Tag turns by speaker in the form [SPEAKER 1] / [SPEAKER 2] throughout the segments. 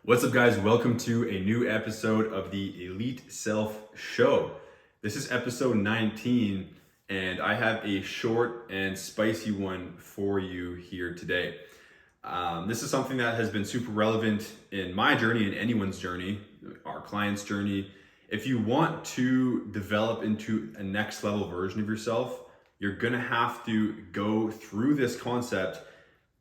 [SPEAKER 1] What's up, guys? Welcome to a new episode of the Elite Self Show. This is episode 19, and I have a short and spicy one for you here today. This is something that has been super relevant in my journey and anyone's journey, our client's journey. If you want to develop into a next level version of yourself, you're gonna have to go through this concept,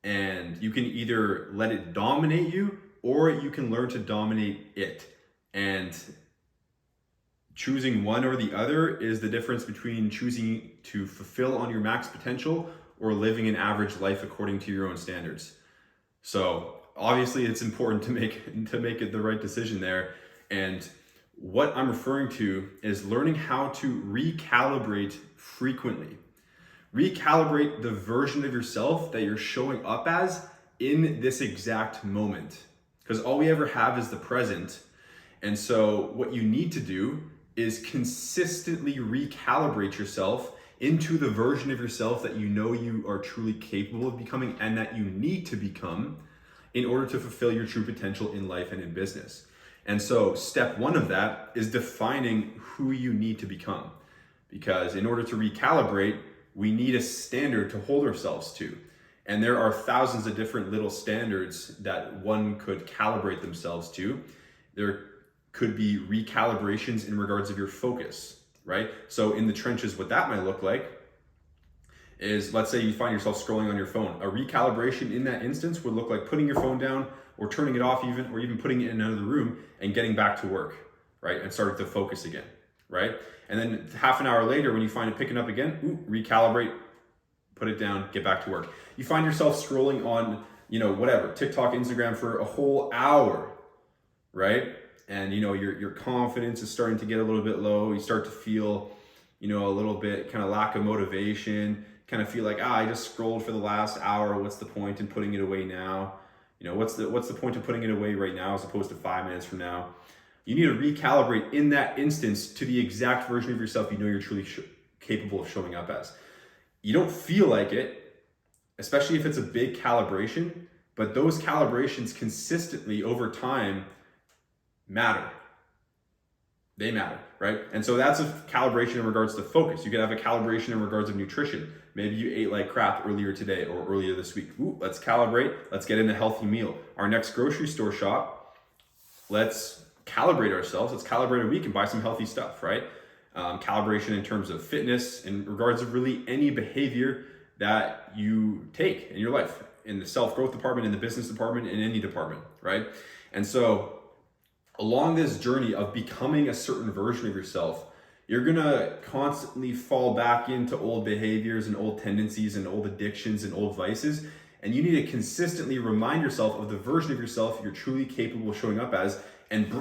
[SPEAKER 1] and you can either let it dominate you or you can learn to dominate it. And choosing one or the other is the difference between choosing to fulfill on your max potential or living an average life according to your own standards. So obviously it's important to make it the right decision there. And what I'm referring to is learning how to recalibrate frequently. Recalibrate the version of yourself that you're showing up as in this exact moment. Because all we ever have is the present. And so what you need to do is consistently recalibrate yourself into the version of yourself that you know you are truly capable of becoming and that you need to become in order to fulfill your true potential in life and in business. And so step one of that is defining who you need to become. Because in order to recalibrate, we need a standard to hold ourselves to. And there are thousands of different little standards that one could calibrate themselves to. There could be recalibrations in regards of your focus, right? So in the trenches, what that might look like is, let's say you find yourself scrolling on your phone. A recalibration in that instance would look like putting your phone down or turning it off even, or even putting it in another room and getting back to work, right? And starting to focus again, right? And then half an hour later, when you find it picking up again, recalibrate, put it down, get back to work. You find yourself scrolling on, whatever, TikTok, Instagram for a whole hour, right? And your confidence is starting to get a little bit low. You start to feel, a little bit kind of lack of motivation, kind of feel like, I just scrolled for the last hour. What's the point in putting it away now? What's the point of putting it away right now as opposed to 5 minutes from now? You need to recalibrate in that instance to the exact version of yourself you know you're truly capable of showing up as. You don't feel like it, especially if it's a big calibration, but those calibrations consistently over time matter. They matter, right? And so that's a calibration in regards to focus. You could have a calibration in regards of nutrition. Maybe you ate like crap earlier today or earlier this week. Let's calibrate. Let's get in a healthy meal. Our next grocery store shop, let's calibrate ourselves. Let's calibrate a week and buy some healthy stuff, right? Calibration in terms of fitness, in regards of really any behavior that you take in your life, in the self-growth department, in the business department, in any department, right? And so along this journey of becoming a certain version of yourself, you're gonna constantly fall back into old behaviors and old tendencies and old addictions and old vices. And you need to consistently remind yourself of the version of yourself you're truly capable of showing up as, and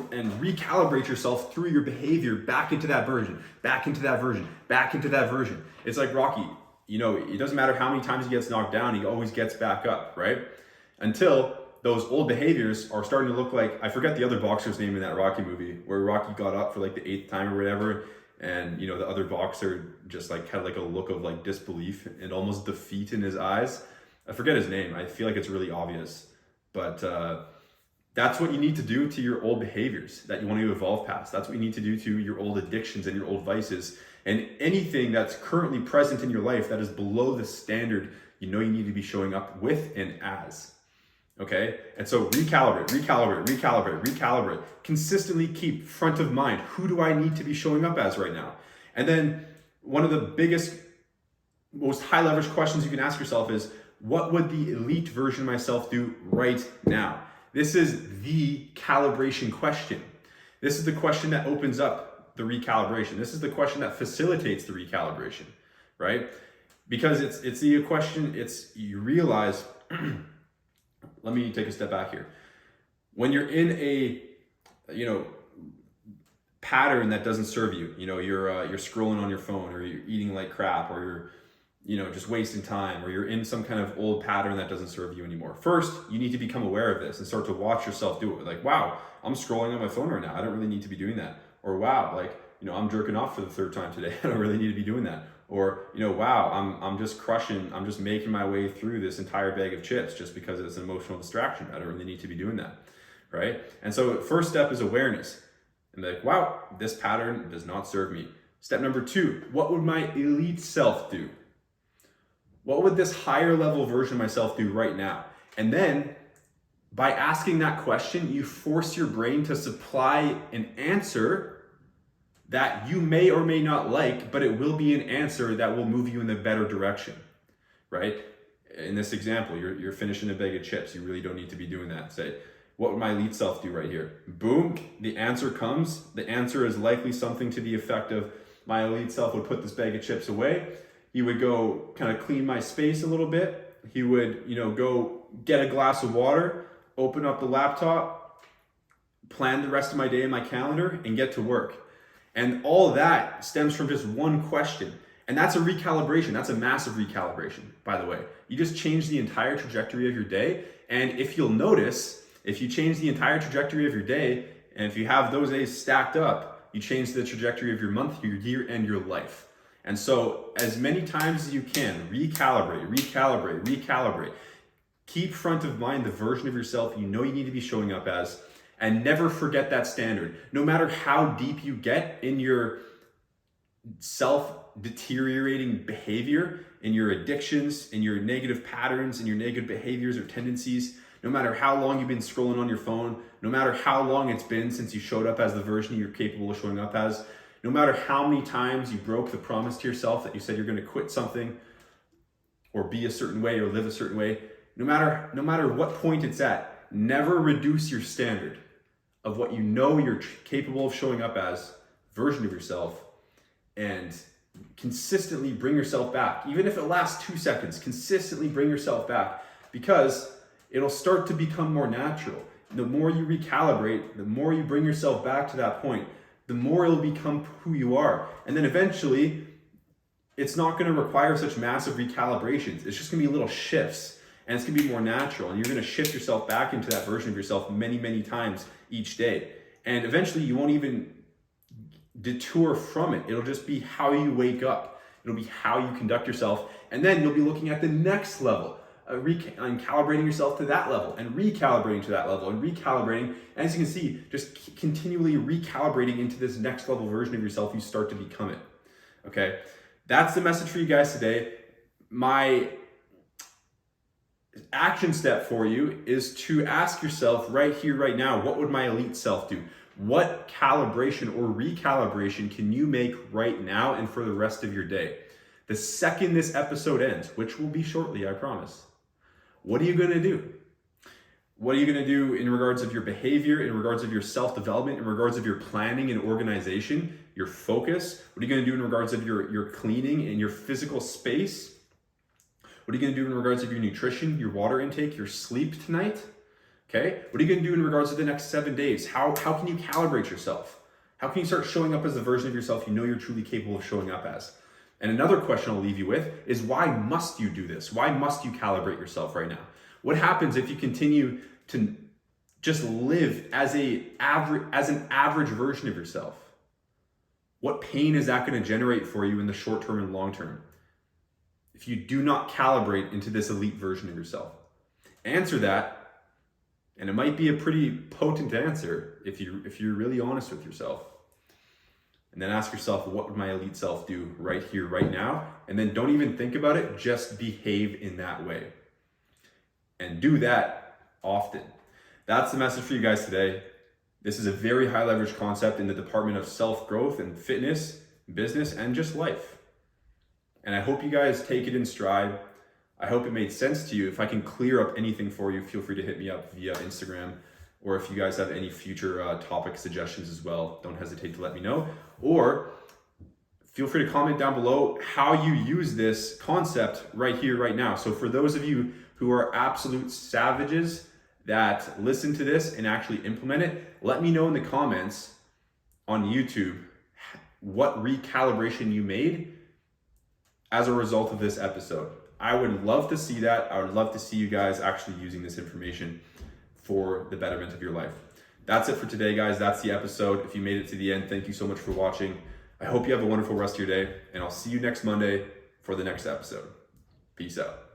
[SPEAKER 1] recalibrate yourself through your behavior back into that version, back into that version, back into that version. It's like Rocky, it doesn't matter how many times he gets knocked down, he always gets back up, right? Until those old behaviors are starting to look like, I forget the other boxer's name in that Rocky movie, where Rocky got up for like the 8th time or whatever, and the other boxer just like had like a look of like disbelief and almost defeat in his eyes. I forget his name. I feel like it's really obvious, but that's what you need to do to your old behaviors that you want to evolve past. That's what you need to do to your old addictions and your old vices and anything that's currently present in your life that is below the standard you need to be showing up with and as. Okay? And so recalibrate. Consistently keep front of mind, who do I need to be showing up as right now? And then one of the biggest, most high leverage questions you can ask yourself is, what would the elite version of myself do right now? This is the calibration question. This is the question that opens up the recalibration. This is the question that facilitates the recalibration, right? Because it's the question, you realize, let me take a step back here. When you're in a, pattern that doesn't serve you, you're scrolling on your phone, or you're eating like crap, or you're just wasting time, or you're in some kind of old pattern that doesn't serve you anymore. First, you need to become aware of this and start to watch yourself do it. Like, wow, I'm scrolling on my phone right now. I don't really need to be doing that. Or wow, like, I'm jerking off for the 3rd time today. I don't really need to be doing that. Or, wow, I'm just crushing, I'm just making my way through this entire bag of chips just because it's an emotional distraction. I don't really need to be doing that, right? And so first step is awareness. And like, wow, this pattern does not serve me. Step number 2, what would my elite self do? What would this higher level version of myself do right now? And then by asking that question, you force your brain to supply an answer that you may or may not like, but it will be an answer that will move you in the better direction, right? In this example, you're finishing a bag of chips. You really don't need to be doing that. Say, what would my elite self do right here? Boom, the answer comes. The answer is likely something to the effect of, my elite self would put this bag of chips away. He would go kind of clean my space a little bit. He would, go get a glass of water, open up the laptop, plan the rest of my day in my calendar, and get to work. And all that stems from just one question. And that's a recalibration. That's a massive recalibration, by the way. You just change the entire trajectory of your day. And if you'll notice, if you change the entire trajectory of your day, and if you have those days stacked up, you change the trajectory of your month, your year, and your life. And so as many times as you can, recalibrate. Keep front of mind the version of yourself you know you need to be showing up as, and never forget that standard. No matter how deep you get in your self-deteriorating behavior, in your addictions, in your negative patterns, in your negative behaviors or tendencies, no matter how long you've been scrolling on your phone, no matter how long it's been since you showed up as the version you're capable of showing up as, no matter how many times you broke the promise to yourself that you said you're going to quit something or be a certain way or live a certain way, no matter what point it's at, never reduce your standard of what you know you're capable of showing up as, version of yourself, and consistently bring yourself back. Even if it lasts 2 seconds, consistently bring yourself back, because it'll start to become more natural. The more you recalibrate, the more you bring yourself back to that point, the more it'll become who you are. And then eventually, it's not going to require such massive recalibrations. It's just going to be little shifts, and it's going to be more natural. And you're going to shift yourself back into that version of yourself many, many times each day. And eventually, you won't even detour from it. It'll just be how you wake up. It'll be how you conduct yourself. And then you'll be looking at the next level. And calibrating yourself to that level, and recalibrating to that level, and recalibrating. And as you can see, just continually recalibrating into this next level version of yourself, you start to become it. Okay, that's the message for you guys today. My action step for you is to ask yourself right here, right now, what would my elite self do? What calibration or recalibration can you make right now and for the rest of your day? The second this episode ends, which will be shortly, I promise. What are you going to do? What are you going to do in regards of your behavior, in regards of your self-development, in regards of your planning and organization, your focus? What are you going to do in regards of your cleaning and your physical space? What are you going to do in regards of your nutrition, your water intake, your sleep tonight? Okay? What are you going to do in regards to the next 7 days? How can you calibrate yourself? How can you start showing up as the version of yourself you know you're truly capable of showing up as? And another question I'll leave you with is, why must you do this? Why must you calibrate yourself right now? What happens if you continue to just live as an average version of yourself? What pain is that going to generate for you in the short term and long term if you do not calibrate into this elite version of yourself? Answer that, and it might be a pretty potent answer if you're really honest with yourself. And then ask yourself, what would my elite self do right here, right now? And then don't even think about it, just behave in that way. And do that often. That's the message for you guys today. This is a very high leverage concept in the department of self-growth and fitness, business, and just life. And I hope you guys take it in stride. I hope it made sense to you. If I can clear up anything for you, feel free to hit me up via Instagram. Or if you guys have any future topic suggestions as well, don't hesitate to let me know. Or feel free to comment down below how you use this concept right here, right now. So for those of you who are absolute savages that listen to this and actually implement it, let me know in the comments on YouTube what recalibration you made as a result of this episode. I would love to see that. I would love to see you guys actually using this information for the betterment of your life. That's it for today, guys. That's the episode. If you made it to the end, thank you so much for watching. I hope you have a wonderful rest of your day, and I'll see you next Monday for the next episode. Peace out.